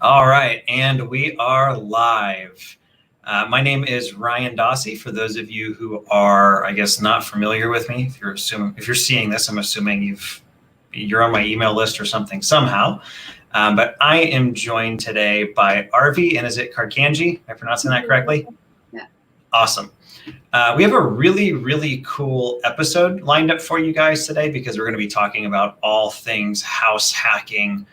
All right, and we are live. My name is Ryan Dossey. For those of you who are, I guess, not familiar with me, if you're seeing this, I'm assuming you're on my email list or something somehow. But I am joined today by Arvi, and is it Carkanji? Am I pronouncing that correctly? Yeah. Awesome. We have a really, really cool episode lined up for you guys today because we're going to be talking about all things house hacking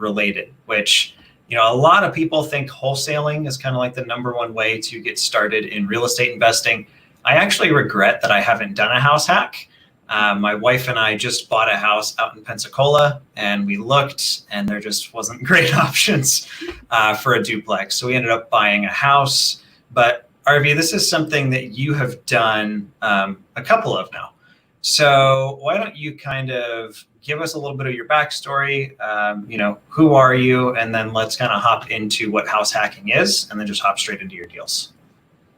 related, which a lot of people think wholesaling is kind of like the number one way to get started in real estate investing. I actually regret that I haven't done a house hack. My wife and I just bought a house out in Pensacola, and we looked, and there just wasn't great options for a duplex. So we ended up buying a house. But Arvi, this is something that you have done a couple of now. So why don't you kind of give us a little bit of your backstory, who are you, and then let's kind of hop into what house hacking is, and then just hop straight into your deals.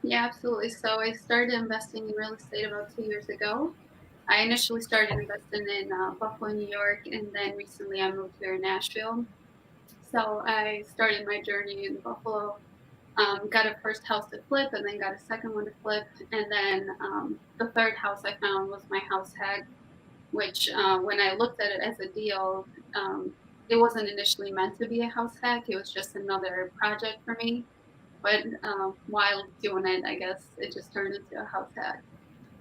Yeah, absolutely. So I started investing in real estate about 2 years ago. I initially started investing in Buffalo, New York, and then recently I moved here in Nashville. So I started my journey in Buffalo, got a first house to flip, and then got a second one to flip. And then the third house I found was my house hack, which when I looked at it as a deal, it wasn't initially meant to be a house hack. It was just another project for me. But while doing it, I guess it just turned into a house hack.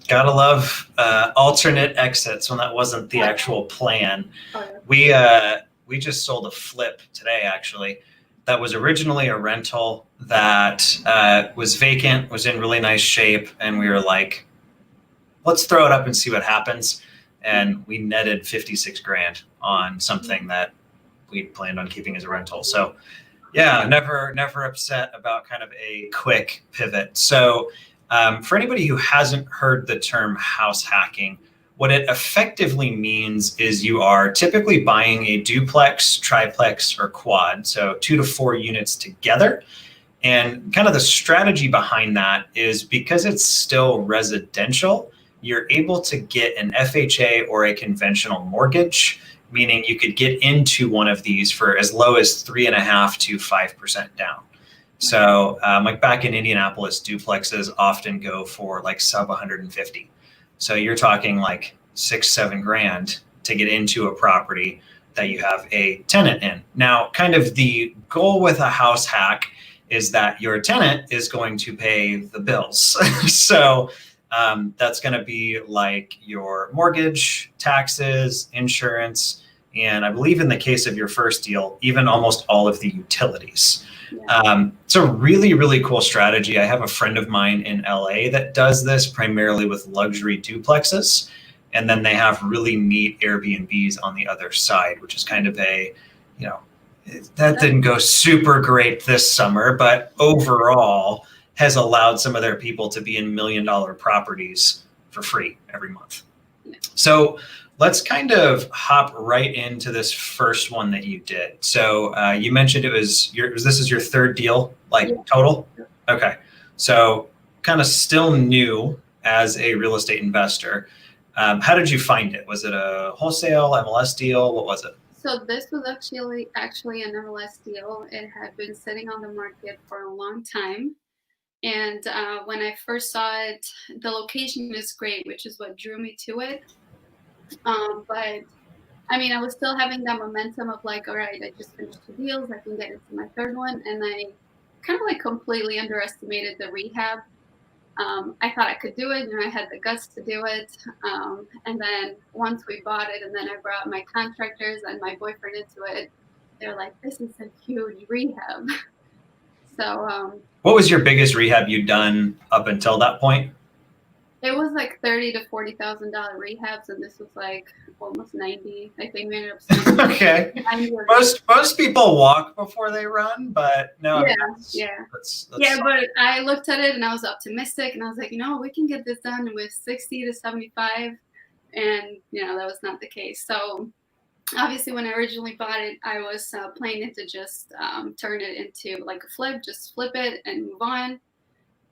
Gotta love alternate exits when that wasn't the actual plan. Oh, yeah. We just sold a flip today, actually. That was originally a rental that was vacant, was in really nice shape, and we were like, let's throw it up and see what happens. And we netted 56 grand on something that we planned on keeping as a rental. So yeah, never upset about kind of a quick pivot. So for anybody who hasn't heard the term house hacking, what it effectively means is you are typically buying a duplex, triplex, or quad, so 2 to 4 units together. And kind of the strategy behind that is because it's still residential, you're able to get an FHA or a conventional mortgage, meaning you could get into one of these for as low as 3.5% to 5% down. So like back in Indianapolis, duplexes often go for like sub 150. So you're talking like 6-7 grand to get into a property that you have a tenant in. Now, kind of the goal with a house hack is that your tenant is going to pay the bills. So that's going to be like your mortgage, taxes, insurance, and I believe in the case of your first deal, even almost all of the utilities. It's a really, really cool strategy. I have a friend of mine in LA that does this primarily with luxury duplexes. And then they have really neat Airbnbs on the other side, which is kind of that didn't go super great this summer, but overall has allowed some of their people to be in $1 million properties for free every month. So let's kind of hop right into this first one that you did. So you mentioned this is your third deal, total? Okay. So kind of still new as a real estate investor. How did you find it? Was it a wholesale MLS deal? What was it? So this was actually an MLS deal. It had been sitting on the market for a long time. And when I first saw it, the location is great, which is what drew me to it. But I mean, I was still having that momentum of like, all right, I just finished 2 deals. I can get into my third one. And I kind of like completely underestimated the rehab. I thought I could do it, and I had the guts to do it. And then once we bought it, and then I brought my contractors and my boyfriend into it, they're like, this is a huge rehab. So what was your biggest rehab you'd done up until that point? It was like $30,000 to $40,000 rehabs, and this was like almost 90. I think we ended up spending okay. Most people walk before they run, but no. That's but I looked at it and I was optimistic, and I was like, we can get this done with 60 to 75, and that was not the case. So obviously, when I originally bought it, I was planning to just turn it into like a flip, just flip it and move on.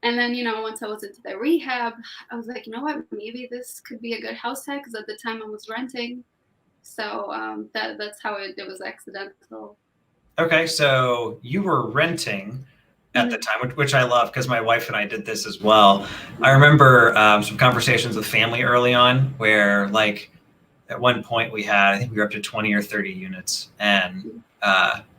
And then, once I was into the rehab, I was like, you know what, maybe this could be a good house hack, because at the time I was renting. So that's how it was accidental. Okay, so you were renting at the time, which I love because my wife and I did this as well. I remember some conversations with family early on where, like, at one point I think we were up to 20 or 30 units, and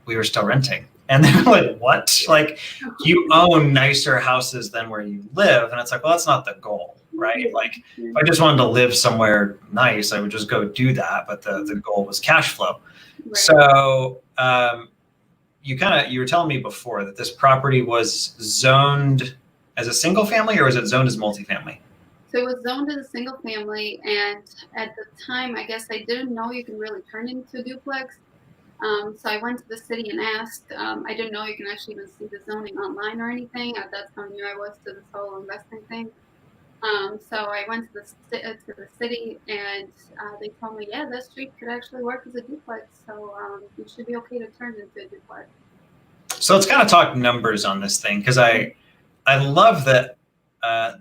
we were still renting. And they were like, what? Like, you own nicer houses than where you live. And it's like, well, that's not the goal, right? Like, if I just wanted to live somewhere nice, I would just go do that. But the goal was cash flow. Right. So you were telling me before that this property was zoned as a single family, or was it zoned as multifamily? So it was zoned as a single family, and at the time, I guess I didn't know you can really turn into a duplex. So I went to the city and asked. I didn't know you can actually even see the zoning online or anything. That's how new I was to this whole investing thing. So I went to the city, and they told me, yeah, that street could actually work as a duplex. So it should be okay to turn it into a duplex. So let's kind of talk numbers on this thing, because I love that.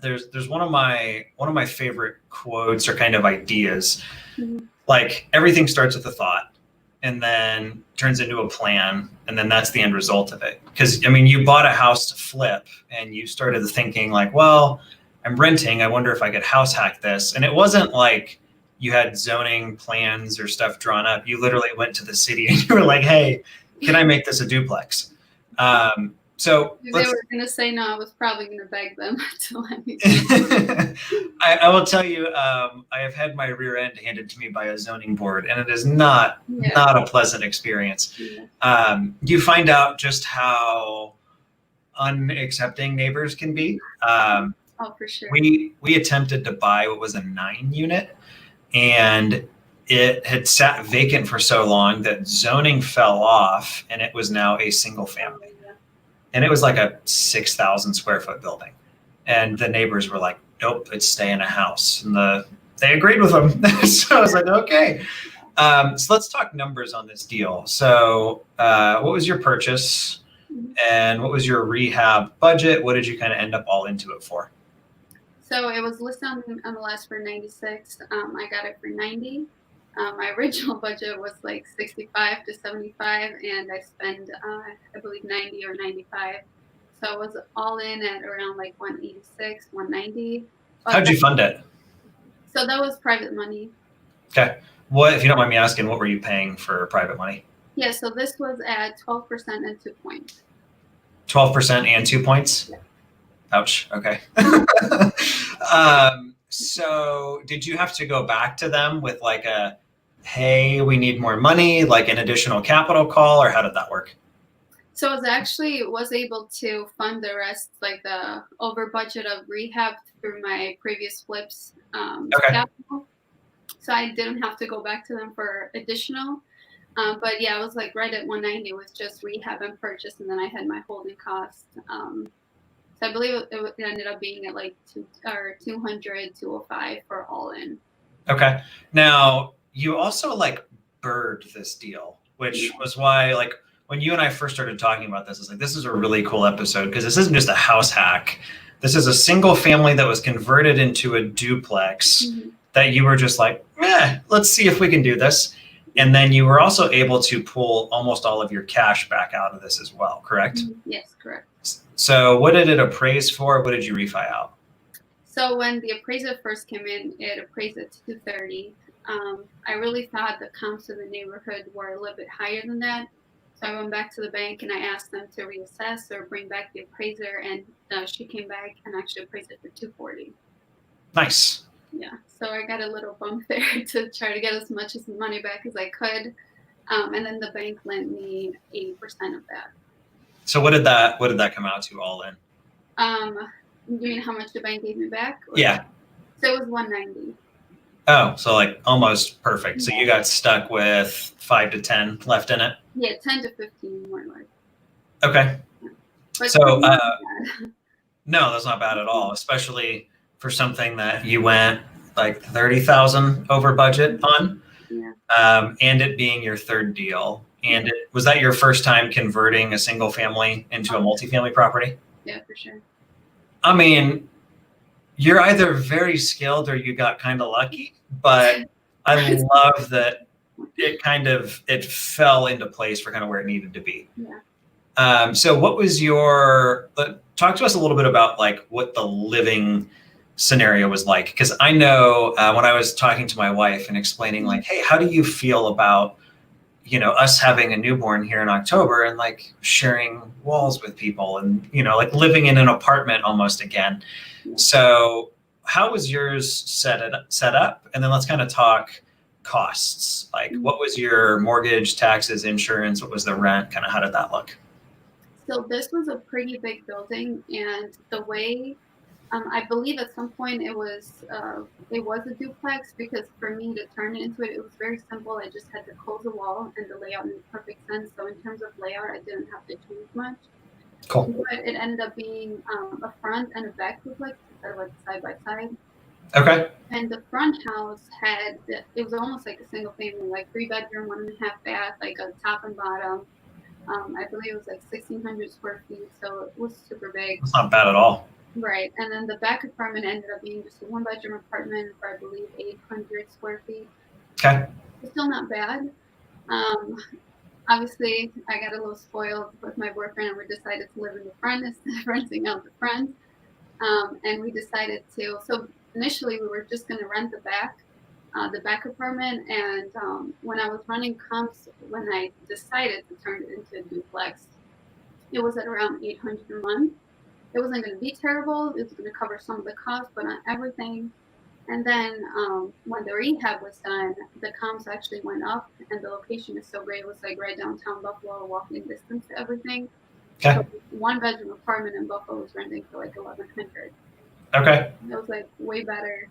There's one of my favorite quotes or kind of ideas. Mm-hmm. Like, everything starts with a thought and then turns into a plan, and then that's the end result of it. Because I mean, you bought a house to flip, and you started thinking like, well, I'm renting, I wonder if I could house hack this. And it wasn't like you had zoning plans or stuff drawn up. You literally went to the city and you were like, hey, can I make this a duplex? So if they were going to say no, I was probably going to beg them to let me. I will tell you, I have had my rear end handed to me by a zoning board, and it is not a pleasant experience. Yeah. You find out just how unaccepting neighbors can be. Oh, for sure. We attempted to buy what was a 9-unit, and it had sat vacant for so long that zoning fell off, and it was now a single family. And it was like a 6,000 square foot building. And the neighbors were like, nope, it's staying a house. And they agreed with them. So I was like, okay. So let's talk numbers on this deal. So what was your purchase, and what was your rehab budget? What did you kind of end up all into it for? So it was listed on MLS for 96. I got it for 90. My original budget was like 65 to 75, and I spent, I believe, 90 or 95. So it was all in at around like 186, 190. How'd you fund it? So that was private money. Okay. What, if you don't mind me asking, what were you paying for private money? Yeah, so this was at 12% and 2 points. 12% and 2 points? Yeah. Ouch. Okay. So did you have to go back to them with like a, hey, we need more money, like an additional capital call, or how did that work? So I was able to fund the rest, like the over budget of rehab, through my previous flips capital. So I didn't have to go back to them for additional. But yeah, I was like right at 190 with just rehab and purchase, and then I had my holding cost. So I believe it ended up being at like 200, 205 for all in. Okay. Now, you also like bird this deal, which was why, like, when you and I first started talking about this, it's like, this is a really cool episode, because this isn't just a house hack. This is a single family that was converted into a duplex that you were just like, let's see if we can do this. And then you were also able to pull almost all of your cash back out of this as well, correct? Yes, correct. So what did it appraise for? What did you refi out? So when the appraiser first came in, it appraised at 230. I really thought the comps in the neighborhood were a little bit higher than that. So I went back to the bank and I asked them to reassess or bring back the appraiser, and she came back and actually appraised it for 240. Nice. Yeah, so I got a little bump there to try to get as much as money back as I could, and then the bank lent me 80% of that. So what did that come out to all in? You mean how much the bank gave me back? Yeah. So it was 190. Oh, so like almost perfect. So you got stuck with 5 to 10 left in it? Yeah, 10 to 15 more like. Okay. Yeah. But so no, that's not bad at all, especially for something that you went like 30,000 over budget on. Yeah. And it being your third deal. And was that your first time converting a single family into a multifamily property? Yeah, for sure. I mean, you're either very skilled or you got kind of lucky, but I love that it fell into place for kind of where it needed to be. Yeah. So what was talk to us a little bit about like what the living scenario was like? Because I know when I was talking to my wife and explaining like, hey, how do you feel about, us having a newborn here in October and like sharing walls with people and, like living in an apartment almost again. Yeah. So how was yours set up? And then let's kind of talk costs. Like what was your mortgage, taxes, insurance? What was the rent? Kind of how did that look? So this was a pretty big building, and the way I believe at some point it was a duplex, because for me to turn it into it was very simple. I just had to close the wall and the layout made perfect sense. So in terms of layout, I didn't have to change much. Cool. But it ended up being a front and a back duplex instead of like side by side. Okay. And the front house it was almost like a single family, like 3-bedroom, 1.5 bath, like a top and bottom. I believe it was like 1,600 square feet, so it was super big. That's not bad at all. Right, and then the back apartment ended up being just a 1-bedroom apartment for, I believe, 800 square feet. Okay. It's still not bad. Obviously, I got a little spoiled with my boyfriend, and we decided to live in the front instead of renting out the front. And we decided so initially we were just going to rent the back apartment. And when I was running comps, when I decided to turn it into a duplex, it was at around $800 a month. It wasn't going to be terrible. It was going to cover some of the costs, but not everything. And then when the rehab was done, the comps actually went up, and the location is so great. It was like right downtown Buffalo, walking distance to everything. Okay. So 1-bedroom apartment in Buffalo was renting for like $1,100. Okay. It was like way better.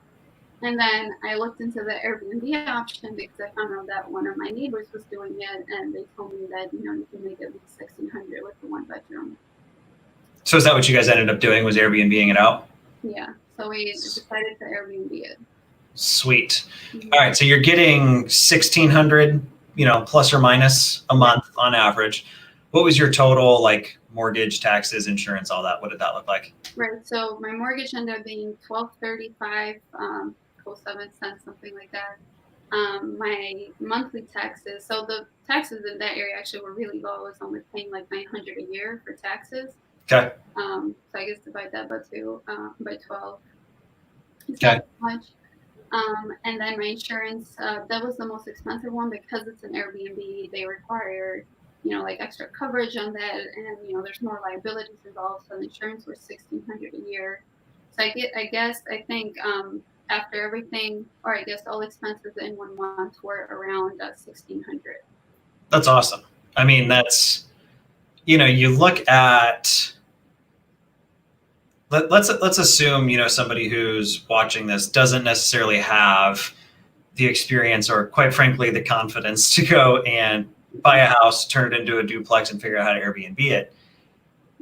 And then I looked into the Airbnb option because I found out that one of my neighbors was doing it, and they told me that you can make at least $1,600 with the 1-bedroom. So is that what you guys ended up doing? Was Airbnb-ing it out? Yeah. So we decided to Airbnb it. Sweet. All right. So you're getting 1,600, plus or minus a month on average. What was your total, like mortgage, taxes, insurance, all that? What did that look like? Right. So my mortgage ended up being $1,235, 07 cents, something like that. My monthly taxes. So the taxes in that area actually were really low. I was only paying like $900 a year for taxes. Okay. So I guess divide that by 12. It's Okay. not much. And then my insurance, that was the most expensive one because it's an Airbnb. They require, like extra coverage on that, and there's more liabilities involved. So the insurance was $1,600 a year. So I think after everything, or I guess all expenses in 1 month were around $1,600. That's awesome. I mean, that's you look at. Let's assume somebody who's watching this doesn't necessarily have the experience or, quite frankly, the confidence to go and buy a house, turn it into a duplex, and figure out how to Airbnb it.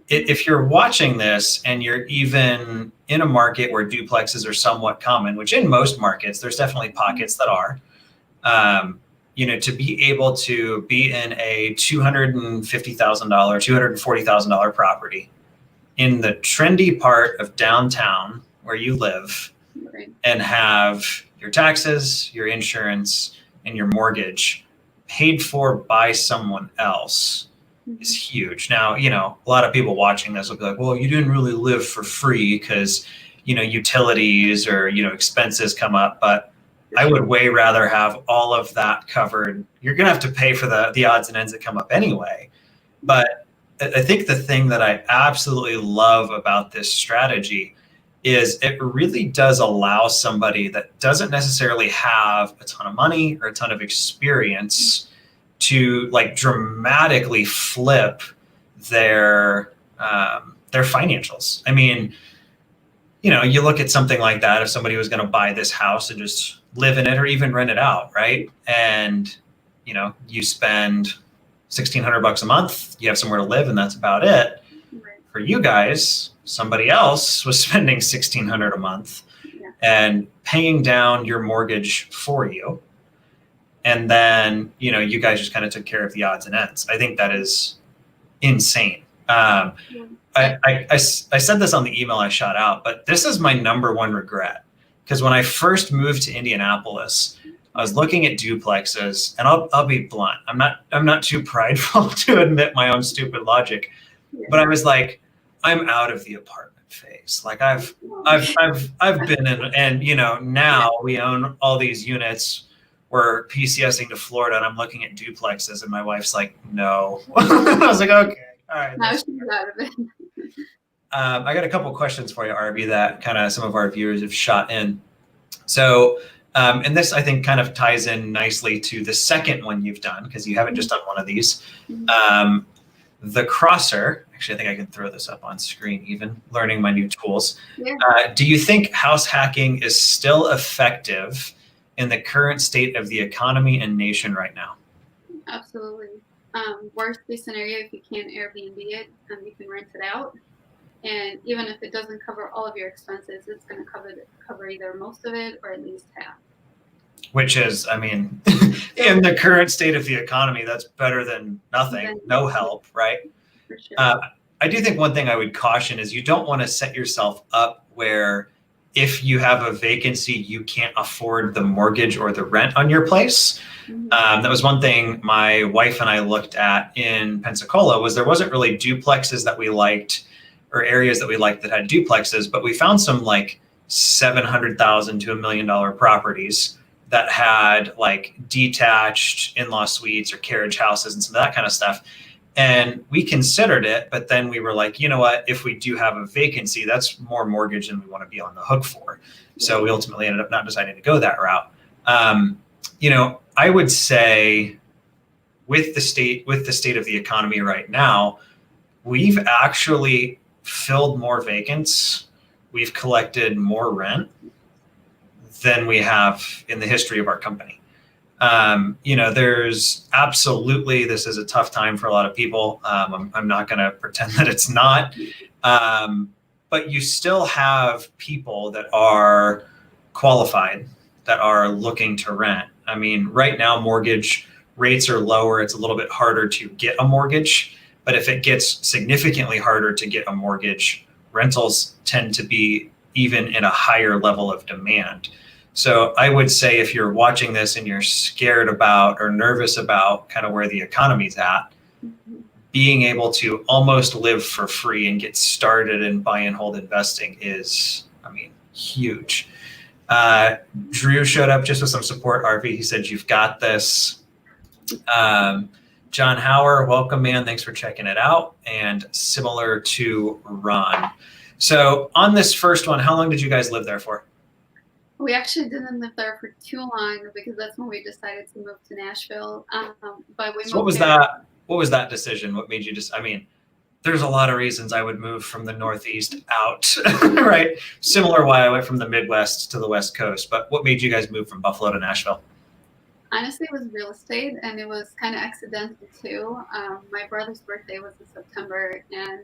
If you're watching this and you're even in a market where duplexes are somewhat common, which in most markets there's definitely pockets that are, to be able to be in a $250,000, $240,000 property in the trendy part of downtown where you live, Right. and have your taxes, your insurance, and your mortgage paid for by someone else is huge. Now, a lot of people watching this will be like, well, you didn't really live for free because, utilities or, expenses come up, but I would way rather have all of that covered. You're going to have to pay for the odds and ends that come up anyway. But I think the thing that I absolutely love about this strategy is it really does allow somebody that doesn't necessarily have a ton of money or a ton of experience to like dramatically flip their financials. I mean, you look at something like that, if somebody was going to buy this house and just live in it or even rent it out, right? And, you spend $1,600 a month, you have somewhere to live, and that's about it. Right. For you guys, somebody else was spending $1,600 a month and paying down your mortgage for you. And then, you guys just kind of took care of the odds and ends. I think that is insane. I said this on the email I shot out, but this is my number one regret. Because when I first moved to Indianapolis, I was looking at duplexes, and I'll be blunt. I'm not too prideful to admit my own stupid logic, but I was like, I'm out of the apartment phase. Like I've been in, and now we own all these units. We're PCSing to Florida, and I'm looking at duplexes, and my wife's like, no. I was like, okay, all right. Now she's out of it. I got a couple questions for you, Arvi, that kind of some of our viewers have shot in. So, and this I think kind of ties in nicely to the second one you've done, because you haven't just done one of these. The crosser, actually, I think I can throw this up on screen even, learning my new tools. Yeah. Do you think house hacking is still effective in the current state of the economy and nation right now? Absolutely. Worst case scenario, if you can't Airbnb it, you can rent it out. And even if it doesn't cover all of your expenses, it's going to cover either most of it or at least half. Which is, I mean, in the current state of the economy, that's better than nothing, no help, right? For sure. I do think one thing I would caution is you don't want to set yourself up where if you have a vacancy, you can't afford the mortgage or the rent on your place. That was one thing my wife and I looked at in Pensacola, was there wasn't really duplexes that we liked or areas that we liked that had duplexes, but we found some like $700,000 to $1 million properties that had like detached in-law suites or carriage houses and some of that kind of stuff. And we considered it, but then we were like, you know what, if we do have a vacancy, that's more mortgage than we want to be on the hook for. So we ultimately ended up not deciding to go that route. I would say with the state of the economy right now, we've actually filled more vacants. We've collected more rent than we have in the history of our company. There's absolutely, this is a tough time for a lot of people. I'm not going to pretend that it's not. But you still have people that are qualified, that are looking to rent. I mean, right now, mortgage rates are lower. It's a little bit harder to get a mortgage. But if it gets significantly harder to get a mortgage, rentals tend to be even in a higher level of demand. So I would say if you're watching this and you're scared about or nervous about kind of where the economy's at, being able to almost live for free and get started in buy and hold investing is, huge. Drew showed up just with some support, Arvi. He said, you've got this. John Hauer, welcome, man. Thanks for checking it out. And similar to Ron. So on this first one, how long did you guys live there for? We actually didn't live there for too long because that's when we decided to move to Nashville. But we moved. What was that decision? What made you there's a lot of reasons I would move from the Northeast out, right? Similar why I went from the Midwest to the West Coast. But what made you guys move from Buffalo to Nashville? Honestly, it was real estate, and it was kind of accidental too. My brother's birthday was in September, and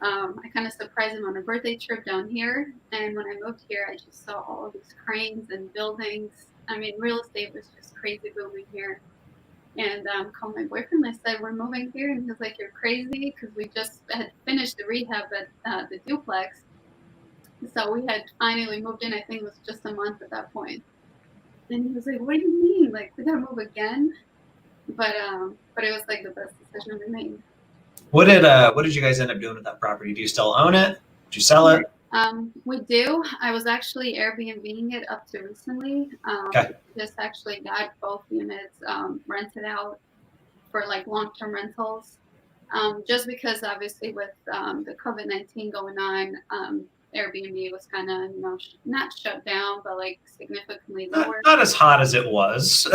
I kind of surprised him on a birthday trip down here. And when I moved here, I just saw all of these cranes and buildings. Real estate was just crazy booming here. And called my boyfriend. I said, we're moving here. And he was like, you're crazy, because we just had finished the rehab at the Duplex. So we had finally moved in. I think it was just a month at that point. And he was like, what do you mean? Like, we gotta move again? But it was like the best decision we made. What did you guys end up doing with that property? Do you still own it? Did you sell it? We do. I was actually Airbnb-ing it up to recently. Okay. Just actually got both units rented out for like long-term rentals. Just because obviously with the COVID-19 going on, Airbnb was kind of, not shut down, but like significantly lower. Not as hot as it was.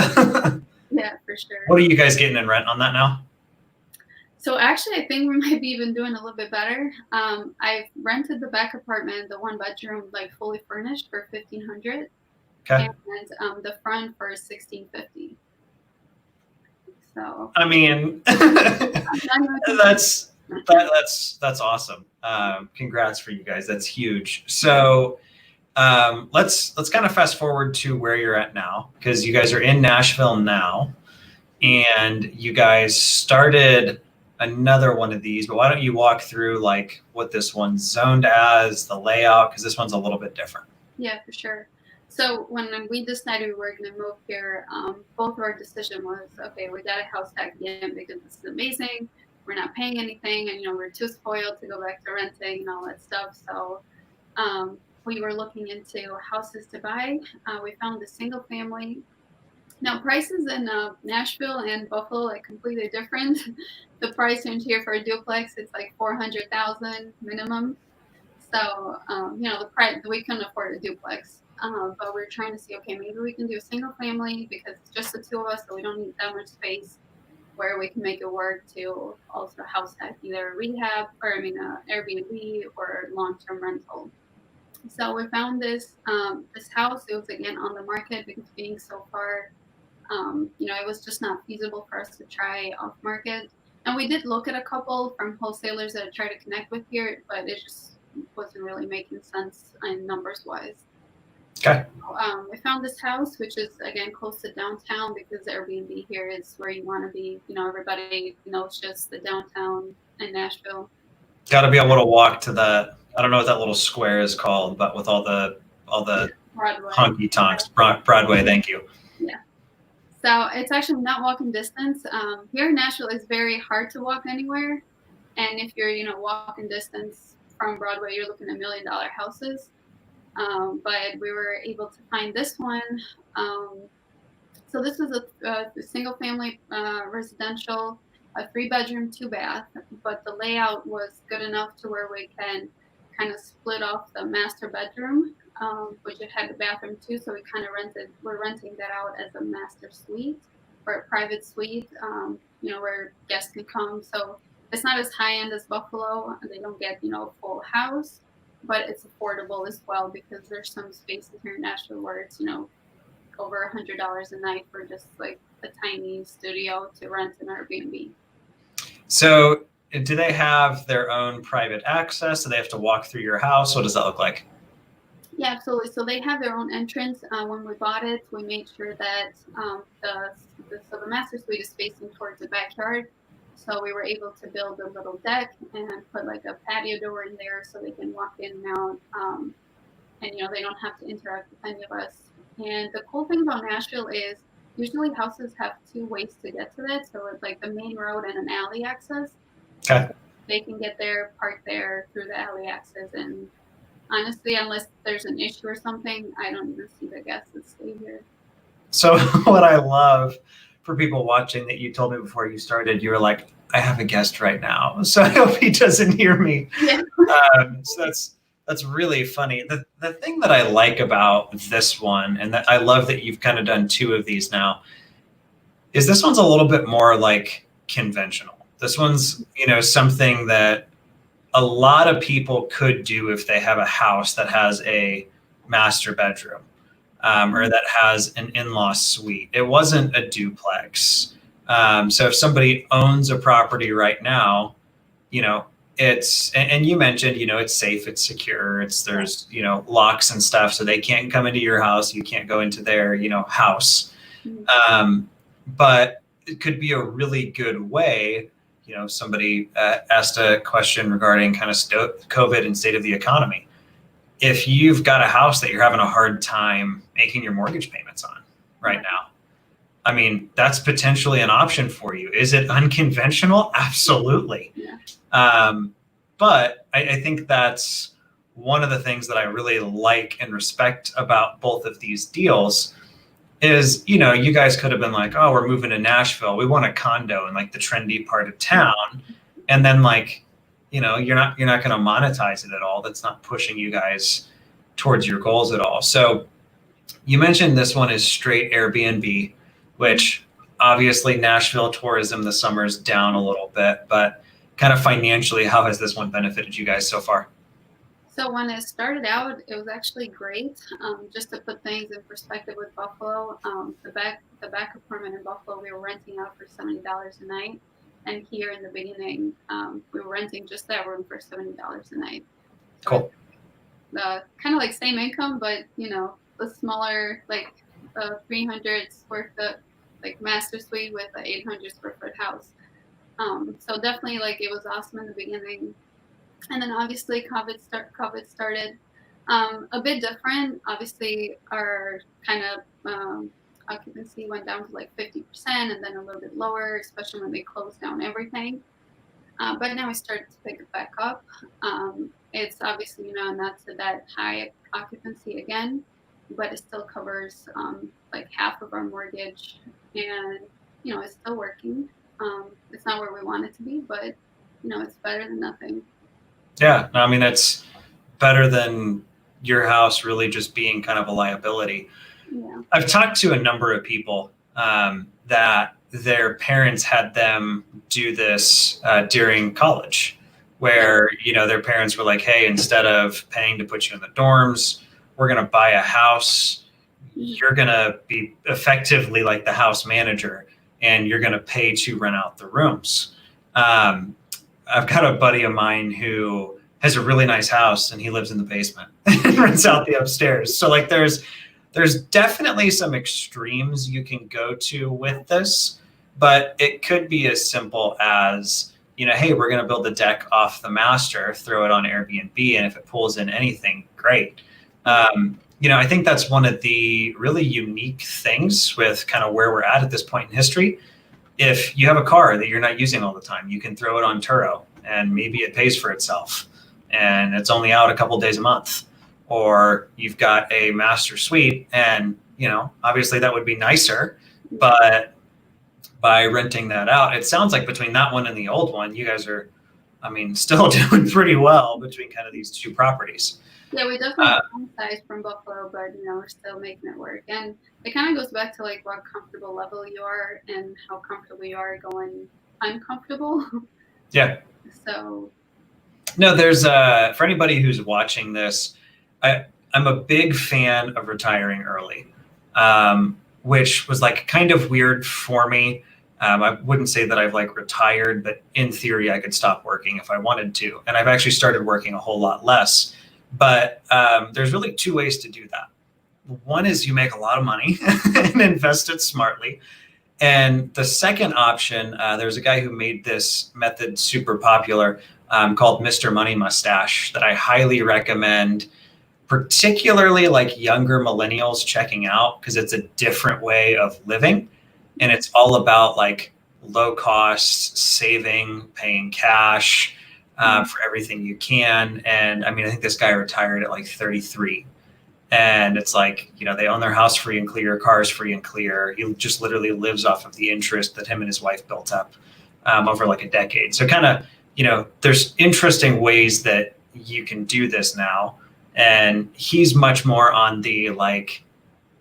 Yeah, for sure. What are you guys getting in rent on that now? So actually, I think we might be even doing a little bit better. I've rented the back apartment, the 1-bedroom, like fully furnished, for $1,500. Okay. And the front for $1,650. So. That's awesome. Congrats for you guys. That's huge. So let's kind of fast forward to where you're at now, because you guys are in Nashville now, and you guys started another one of these, but why don't you walk through like what this one's zoned as, the layout, because this one's a little bit different. Yeah, for sure. So when we decided we were going to move here, both of our decision was, okay, we got a house back again because this is amazing. We're not paying anything, and we're too spoiled to go back to renting and all that stuff. So we were looking into houses to buy. We found a single family. Now prices in Nashville and Buffalo are completely different. The price range here for a duplex, it's like 400,000 minimum. So, the price, we couldn't afford a duplex. But we're trying to see, okay, maybe we can do a single family because it's just the two of us, so we don't need that much space where we can make it work to also house hack either rehab or, Airbnb or long-term rental. So we found this house. It was again on the market because being so far, it was just not feasible for us to try off market. And we did look at a couple from wholesalers that I tried to connect with here, but it just wasn't really making sense in numbers wise. Okay. We found this house, which is again close to downtown because Airbnb here is where you want to be. Everybody knows just the downtown in Nashville. Got to be able to walk to the, I don't know what that little square is called, but with all the Broadway. honky tonks. Broadway. Thank you. Yeah. So it's actually not walking distance. Here in Nashville, it's very hard to walk anywhere. And if you're, walking distance from Broadway, you're looking at $1 million houses. But we were able to find this one. So this was a single family residential, a 3-bedroom, 2-bath, but the layout was good enough to where we can kind of split off the master bedroom, which it had a bathroom too. So we're renting that out as a master suite or a private suite, where guests can come. So it's not as high end as Buffalo. They don't get, a full house, but it's affordable as well because there's some spaces here in Nashville where it's, over $100 a night for just like a tiny studio to rent an Airbnb. So do they have their own private access? Do they have to walk through your house? What does that look like? Yeah, absolutely. So they have their own entrance. When we bought it, we made sure that the master suite is facing towards the backyard. So we were able to build a little deck and put like a patio door in there so they can walk in and out. And they don't have to interact with any of us. And the cool thing about Nashville is usually houses have 2 ways to get to that. So it's like the main road and an alley access. Okay. They can get there, park there through the alley access. And honestly, unless there's an issue or something, I don't even see the guests that stay here. So what I love for people watching that you told me before you started, you were like, I have a guest right now. So I hope he doesn't hear me. Yeah. So that's really funny. The thing that I like about this one, and that I love that you've kind of done 2 of these now, is this one's a little bit more like conventional. This one's, something that a lot of people could do if they have a house that has a master bedroom, or that has an in-law suite. It wasn't a duplex. So if somebody owns a property right now, it's, and you mentioned, it's safe, it's secure, there's, locks and stuff, so they can't come into your house, you can't go into their, house. But it could be a really good way. Somebody asked a question regarding kind of COVID and state of the economy. If you've got a house that you're having a hard time making your mortgage payments on right now, I mean, that's potentially an option for you. Is it unconventional? Absolutely. Yeah. But I think that's one of the things that I really like and respect about both of these deals is, you guys could have been like, oh, we're moving to Nashville. We want a condo in like the trendy part of town. And then like, you're not going to monetize it at all. That's not pushing you guys towards your goals at all. So you mentioned this one is straight Airbnb, which obviously Nashville tourism this summer is down a little bit, but kind of financially, how has this one benefited you guys so far? So when it started out, it was actually great. Just to put things in perspective with Buffalo, the back apartment in Buffalo, we were renting out for $70 a night. And here in the beginning, we were renting just that room for $70 a night. So Cool. Kind of like same income, but the smaller, like 300 square foot, like master suite with an 800 square foot house. So definitely, like, it was awesome in the beginning. And then obviously COVID started. A bit different. Obviously, our kind of occupancy went down to like 50% and then a little bit lower, especially when they closed down everything. But now we started to pick it back up. It's obviously, not to that high occupancy again, but it still covers like half of our mortgage, and it's still working. It's not where we want it to be, but it's better than nothing. Yeah, no, I mean, that's better than your house really just being kind of a liability. Yeah. I've talked to a number of people that their parents had them do this during college, where their parents were like, "Hey, instead of paying to put you in the dorms, we're going to buy a house. You're going to be effectively like the house manager, and you're going to pay to rent out the rooms." I've got a buddy of mine who has a really nice house, and he lives in the basement and rents out the upstairs. So like, there's definitely some extremes you can go to with this, but it could be as simple as, hey, we're going to build the deck off the master, throw it on Airbnb, and if it pulls in anything, great. I think that's one of the really unique things with kind of where we're at this point in history. If you have a car that you're not using all the time, you can throw it on Turo, and maybe it pays for itself, and it's only out a couple days a month. Or you've got a master suite, and obviously that would be nicer, but by renting that out, it sounds like between that one and the old one, you guys are, still doing pretty well between kind of these two properties. Yeah, we definitely downsized from Buffalo, but we're still making it work. And it kind of goes back to like what comfortable level you are and how comfortable you are going uncomfortable. Yeah. So. No, there's for anybody who's watching this, I'm a big fan of retiring early, which was like kind of weird for me. I wouldn't say that I've like retired, but in theory, I could stop working if I wanted to. And I've actually started working a whole lot less. But there's really two ways to do that. One is you make a lot of money and invest it smartly. And the second option, there's a guy who made this method super popular called Mr. Money Mustache that I highly recommend, particularly like younger millennials checking out, because it's a different way of living. And it's all about like low cost saving, paying cash for everything you can. And I think this guy retired at like 33. And it's like, they own their house free and clear, cars free and clear. He just literally lives off of the interest that him and his wife built up over like a decade. So kind of, there's interesting ways that you can do this now. And he's much more on the like,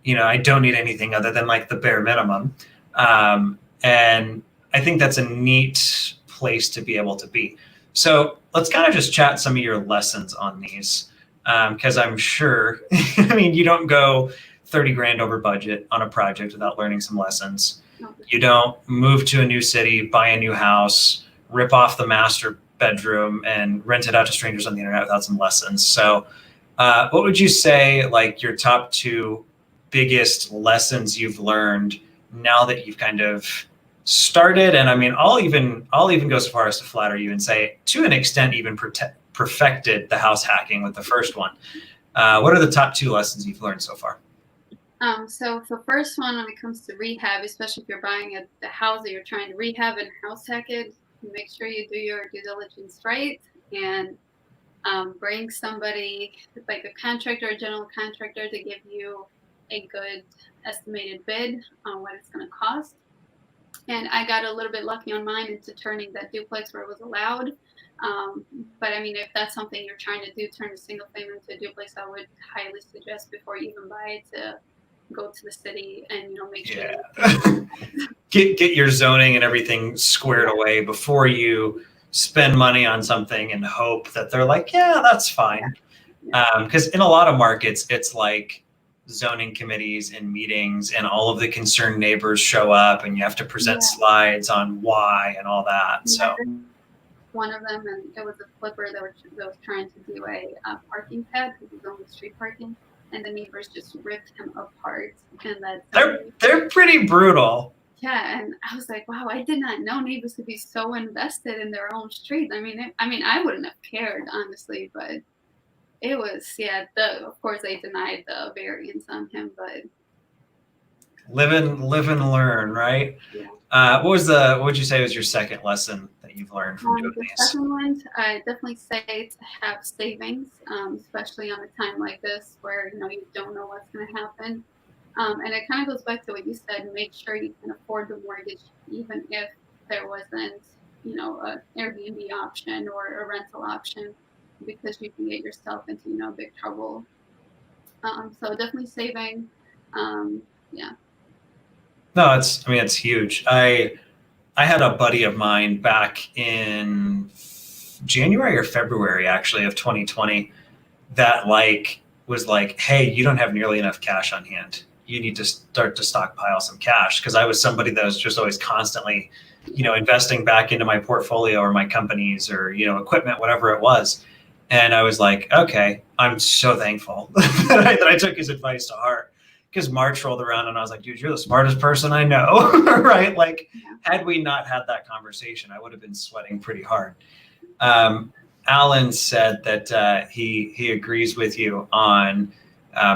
I don't need anything other than like the bare minimum. And I think that's a neat place to be able to be. So let's kind of just chat some of your lessons on these. Because I'm sure, you don't go 30 grand over budget on a project without learning some lessons. You don't move to a new city, buy a new house, rip off the master bedroom and rent it out to strangers on the internet without some lessons. So what would you say like your top two biggest lessons you've learned now that you've kind of started? And I'll even go so far as to flatter you and say, to an extent, even perfected the house hacking with the first one. What are the top two lessons you've learned so far? So the first one, when it comes to rehab, especially if you're buying the house that you're trying to rehab and house hack it, make sure you do your due diligence right and bring somebody like a contractor or general contractor to give you a good estimated bid on what it's going to cost. And I got a little bit lucky on mine into turning that duplex where it was allowed. But if that's something you're trying to do, turn a single family into a duplex, I would highly suggest before you even buy it to go to the city and make sure. Yeah. get your zoning and everything squared away before you spend money on something and hope that they're like, yeah, that's fine. Because in a lot of markets, it's like zoning committees and meetings and all of the concerned neighbors show up and you have to present slides on why and all that. So one of them, and it was a flipper that was trying to do a parking pad because it was only street parking, and the neighbors just ripped him apart. And they're pretty brutal. Yeah, and I was like, wow, I did not know neighbors could be so invested in their own street. I wouldn't have cared, honestly, but It was, yeah, of course they denied the variance on him, but Live and learn, right? yeah. What would you say was your second lesson that you've learned from doing The these? second one, I definitely say to have savings, especially on a time like this where you don't know what's going to happen. And it kind of goes back to what you said. Make sure you can afford the mortgage, even if there wasn't, an Airbnb option or a rental option, because you can get yourself into, big trouble. So definitely saving. Yeah. No, it's huge. I had a buddy of mine back in January or February actually of 2020 that was like, hey, you don't have nearly enough cash on hand. You need to start to stockpile some cash. Because I was somebody that was just always constantly, investing back into my portfolio or my companies or, equipment, whatever it was. And I was like, okay, I'm so thankful that I took his advice to heart. Because March rolled around and I was like, dude, you're the smartest person I know, right? Like, Yeah. had we not had that conversation, I would have been sweating pretty hard. Alan said that he agrees with you on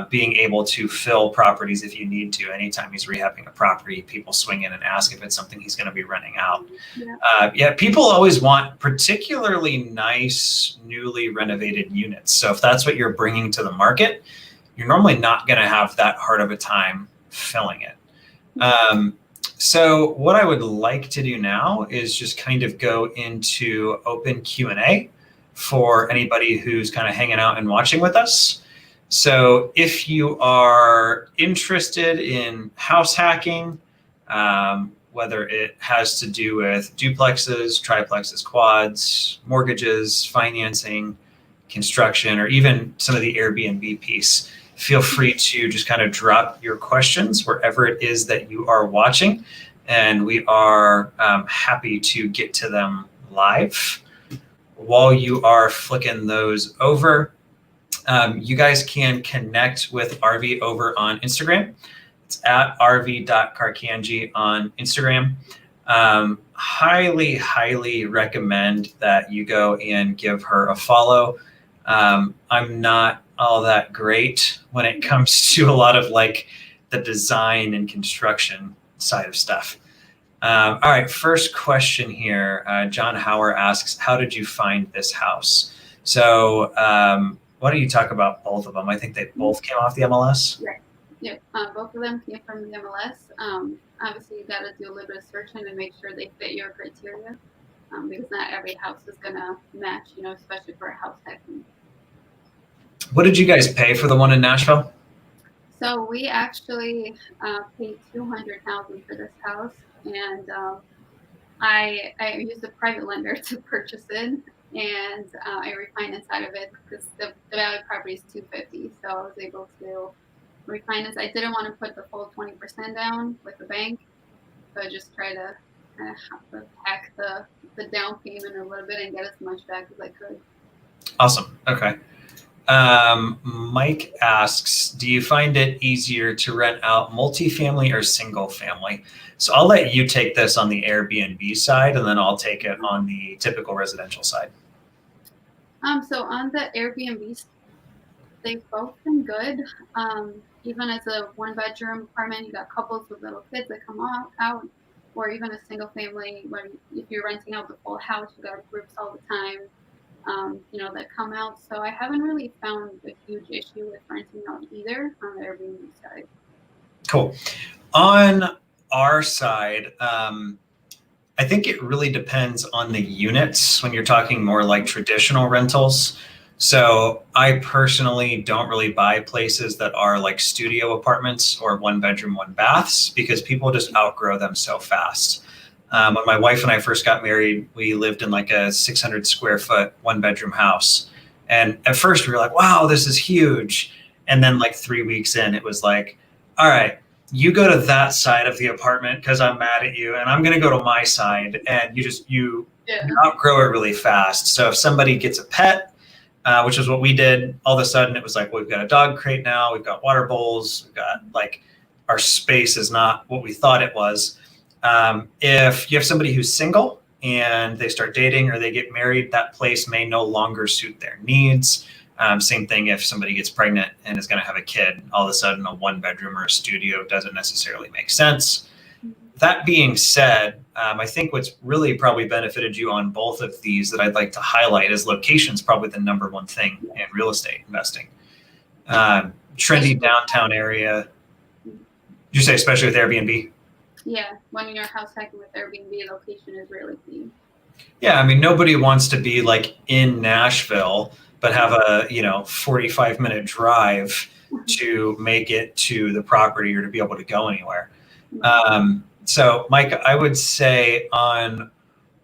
being able to fill properties if you need to. Anytime he's rehabbing a property, people swing in and ask if it's something he's going to be renting out. Yeah. People always want particularly nice, newly renovated units. So if that's what you're bringing to the market, you're normally not going to have that hard of a time filling it. So what I would like to do now is just kind of go into open Q&A for anybody who's kind of hanging out and watching with us. So if you are interested in house hacking, whether it has to do with duplexes, triplexes, quads, mortgages, financing, construction, or even some of the Airbnb piece, feel free to just kind of drop your questions wherever it is that you are watching. And we are happy to get to them live. While you are flicking those over, you guys can connect with Arvi over on Instagram. It's at arvi.carkanji on Instagram. Highly, highly recommend that you go and give her a follow. I'm not all that great when it comes to a lot of like the design and construction side of stuff. All right, first question here. John Hauer asks, how did you find this house? So why don't you talk about both of them? I think they both came off the MLS. Right. Yeah, both of them came from the MLS. Obviously, you got to do a little bit of searching and make sure they fit your criteria, because not every house is going to match, especially for a house hacking. What did you guys pay for the one in Nashville? So we actually paid $200,000 for this house, and I used a private lender to purchase it, and I refinanced out of it because the value of property is $250,000. So I was able to refinance. I didn't want to put the full 20% down with the bank, so I just try to kind of hack the down payment a little bit and get as much back as I could. Awesome. Okay. Mike asks, do you find it easier to rent out multifamily or single family? So I'll let you take this on the Airbnb side, and then I'll take it on the typical residential side. So on the Airbnb, they've both been good. Even as a one-bedroom apartment, you got couples with little kids that come out, or even a single family when if you're renting out the full house, you got groups all the time. That come out. So I haven't really found a huge issue with renting out either on the Airbnb side. Cool. On our side, I think it really depends on the units when you're talking more like traditional rentals. So I personally don't really buy places that are like studio apartments or one bedroom, one baths, because people just outgrow them so fast. When my wife and I first got married, we lived in like a 600 square foot, one bedroom house. And at first we were like, wow, this is huge. And then like 3 weeks in, it was like, all right, you go to that side of the apartment because I'm mad at you, and I'm going to go to my side. And you outgrow it really fast. So if somebody gets a pet, which is what we did, all of a sudden it was like, well, we've got a dog crate now, we've got water bowls, we've got like our space is not what we thought it was. If you have somebody who's single and they start dating or they get married, that place may no longer suit their needs. Same thing if somebody gets pregnant and is going to have a kid, all of a sudden a 1-bedroom or a studio doesn't necessarily make sense. That being said, I think what's really probably benefited you on both of these that I'd like to highlight is location's probably the number one thing in real estate investing. Trendy downtown area. You say especially with Airbnb? Yeah, when you're house hacking with Airbnb, location is really key. Yeah, I mean, nobody wants to be like in Nashville, but have a 45-minute drive to make it to the property or to be able to go anywhere. So, Mike, I would say on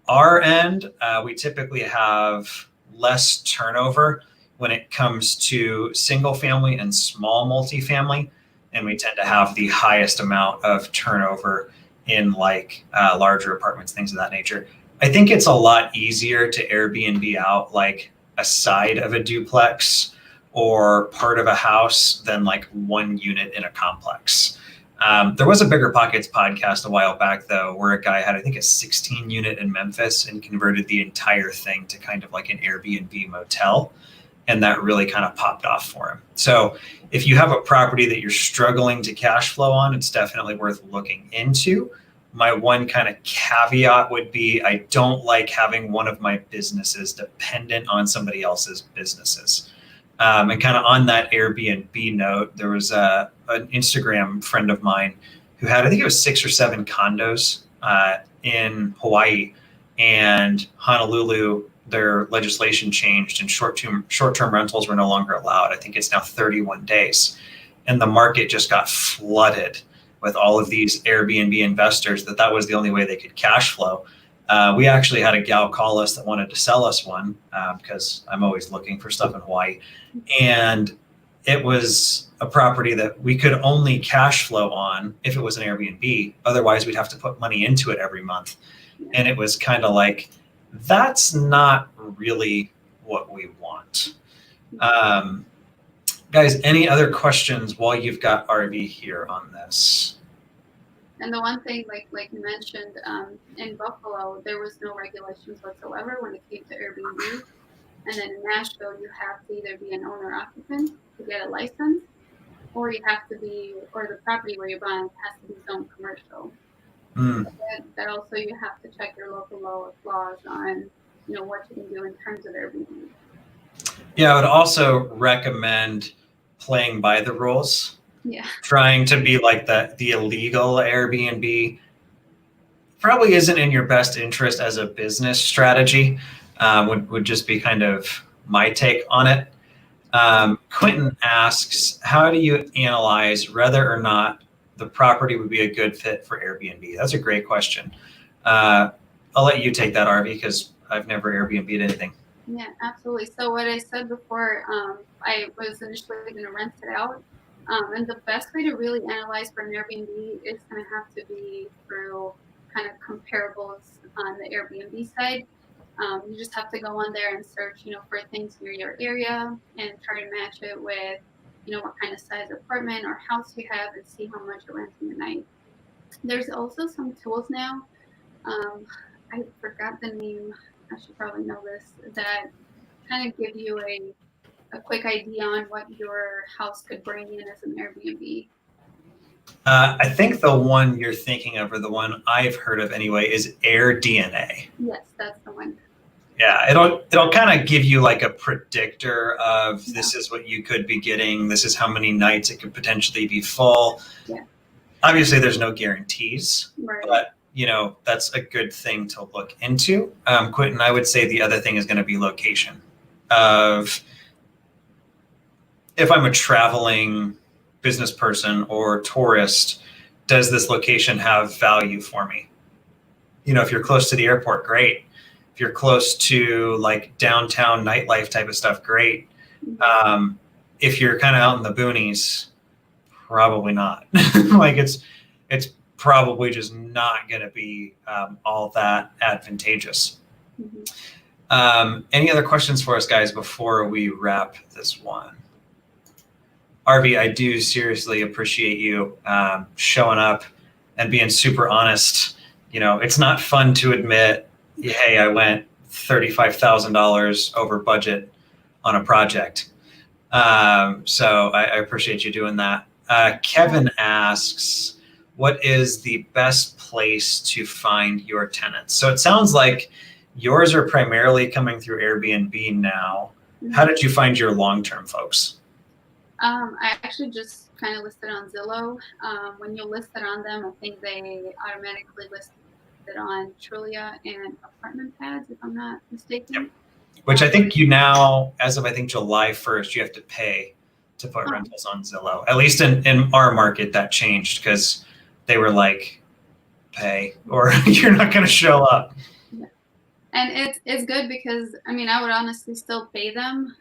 our end, we typically have less turnover when it comes to single family and small multifamily, and we tend to have the highest amount of turnover in like larger apartments, things of that nature. I think it's a lot easier to Airbnb out like a side of a duplex or part of a house than like one unit in a complex. There was a Bigger Pockets podcast a while back, though, where a guy had, I think, a 16 unit in Memphis and converted the entire thing to kind of like an Airbnb motel. And that really kind of popped off for him. So if you have a property that you're struggling to cash flow on, it's definitely worth looking into. My one kind of caveat would be I don't like having one of my businesses dependent on somebody else's businesses. And kind of on that Airbnb note, there was an Instagram friend of mine who had, I think it was 6 or 7 condos in Hawaii, and Honolulu, their legislation changed and short-term rentals were no longer allowed. I think it's now 31 days. And the market just got flooded with all of these Airbnb investors that was the only way they could cash flow. We actually had a gal call us that wanted to sell us one because I'm always looking for stuff in Hawaii. And it was a property that we could only cash flow on if it was an Airbnb. Otherwise, we'd have to put money into it every month. And it was kind of like, that's not really what we want. Guys, any other questions while you've got Arvi here on this? And the one thing, like you mentioned, in Buffalo, there was no regulations whatsoever when it came to Airbnb. And then in Nashville, you have to either be an owner-occupant to get a license, or you have to be, or the property where you're buying has to be zoned commercial. That also you have to check your local laws on, what you can do in terms of Airbnb. Yeah, I would also recommend playing by the rules. Yeah. Trying to be like the illegal Airbnb probably isn't in your best interest as a business strategy. Would just be kind of my take on it. Quentin asks, how do you analyze whether or not the property would be a good fit for Airbnb? That's a great question. I'll let you take that, Arvi, because I've never Airbnb'd anything. Yeah, absolutely. So what I said before, I was initially going to rent it out. And the best way to really analyze for an Airbnb is going to have to be through kind of comparables on the Airbnb side. You just have to go on there and search, for things near your area and try to match it with, what kind of size apartment or house you have and see how much you're renting a night. There's also some tools now. I forgot the name. I should probably know this. That kind of give you a quick idea on what your house could bring in as an Airbnb. I think the one you're thinking of, or the one I've heard of anyway, is AirDNA. Yes, that's the one. Yeah, it'll kind of give you like a predictor of this is what you could be getting. This is how many nights it could potentially be full. Yeah. Obviously, there's no guarantees, right. But that's a good thing to look into. Quentin, I would say the other thing is going to be location. Of if I'm a traveling business person or tourist, does this location have value for me? If you're close to the airport, great. If you're close to like downtown nightlife type of stuff, great. If you're kind of out in the boonies, probably not. Like it's probably just not going to be all that advantageous. Any other questions for us, guys, before we wrap this one? Arvi, I do seriously appreciate you showing up and being super honest. It's not fun to admit, hey, I went $35,000 over budget on a project. So I appreciate you doing that. Kevin asks, what is the best place to find your tenants? So it sounds like yours are primarily coming through Airbnb now. How did you find your long-term folks? I actually just kind of listed on Zillow. When you list it on them, I think they automatically list it on Trulia and Apartment Pads, if I'm not mistaken. Yep. Which I think you now, as of I think July 1st, you have to pay to put rentals on Zillow. At least in our market, that changed because they were like, pay or you're not going to show up. Yeah. And it's good because, I mean, I would honestly still pay them.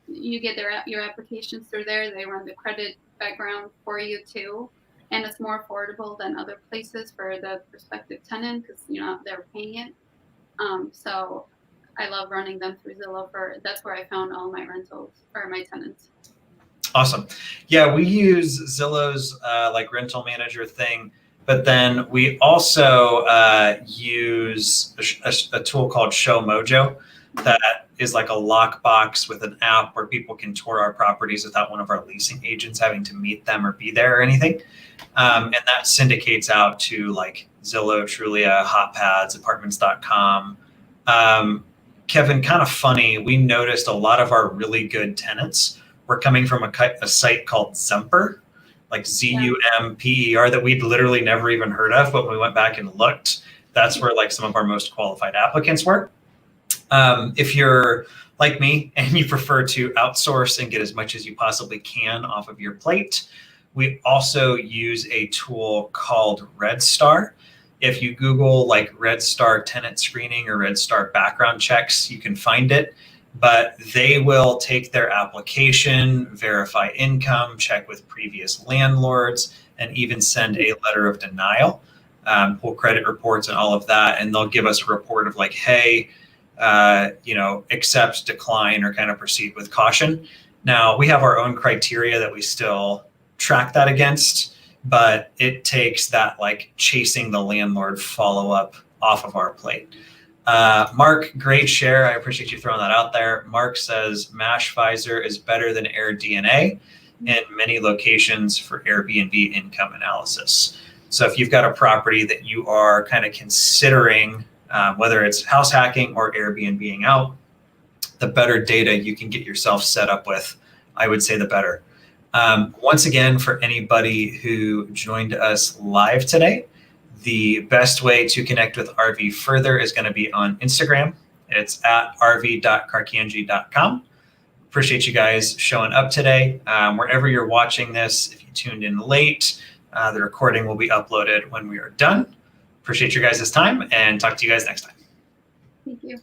You get your applications through there. They run the credit background for you too. And it's more affordable than other places for the prospective tenant because, they're paying it. So I love running them through Zillow that's where I found all my rentals or my tenants. Awesome. Yeah, we use Zillow's like rental manager thing, but then we also use a tool called Show Mojo that is like a lockbox with an app where people can tour our properties without one of our leasing agents having to meet them or be there or anything. And that syndicates out to like Zillow, Trulia, HotPads, Apartments.com. Kevin, kind of funny, we noticed a lot of our really good tenants were coming from a site called Zumper, like Zumper, that we'd literally never even heard of, but when we went back and looked, that's where like some of our most qualified applicants were. If you're like me and you prefer to outsource and get as much as you possibly can off of your plate, we also use a tool called Red Star. If you Google like Red Star tenant screening or Red Star background checks, you can find it. But they will take their application, verify income, check with previous landlords, and even send a letter of denial, pull credit reports and all of that. And they'll give us a report of like, hey, accept, decline, or kind of proceed with caution. Now, we have our own criteria that we still track that against, but it takes that like chasing the landlord follow-up off of our plate. Mark, great share. I appreciate you throwing that out there. Mark says Mashvisor is better than AirDNA in many locations for Airbnb income analysis. So if you've got a property that you are kind of considering, whether it's house hacking or Airbnb-ing out, the better data you can get yourself set up with, I would say the better. Once again, for anybody who joined us live today, the best way to connect with Arvi further is going to be on Instagram. It's at arvi.carkanji.com. Appreciate you guys showing up today. Wherever you're watching this, if you tuned in late, the recording will be uploaded when we are done. Appreciate your guys' time and talk to you guys next time. Thank you.